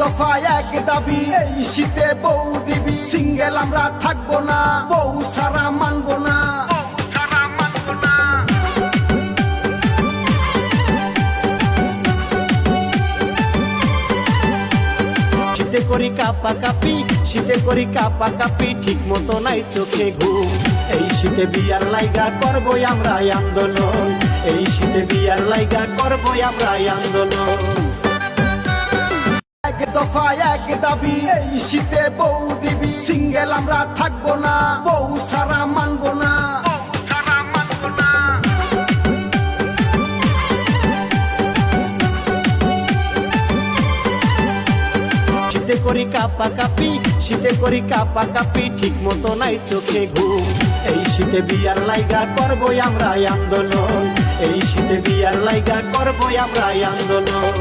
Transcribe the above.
দফা এক দাবি, এই শীতে বউ দিবি। সিঙ্গেল আমরা থাকবো না, বউ সারা মানবো না। শীতে করি কাপা কাপি, শীতে করি কাপা কাপি, ঠিক মতো নাই চোখে ঘুম। এই শীতে বিয়ার লাইগা করবো আমরা আন্দোলন, এই শীতে বিয়ার লাইগা করবো আমরা আন্দোলন। এক দফা এক দাবি, এই শীতে বউ দিবি। সিঙ্গেল আমরা থাকবো না, বউ সারা মানবো না। শীতে করি কাপা কাপি, শীতে করি কাপা কাপি, ঠিক মতো নাই চোখে ঘুম। এই শীতে বিয়ার লাইগা করবো আমরা আন্দোলন, এই শীতে বিয়ার লাইগা করবো আমরা আন্দোলন।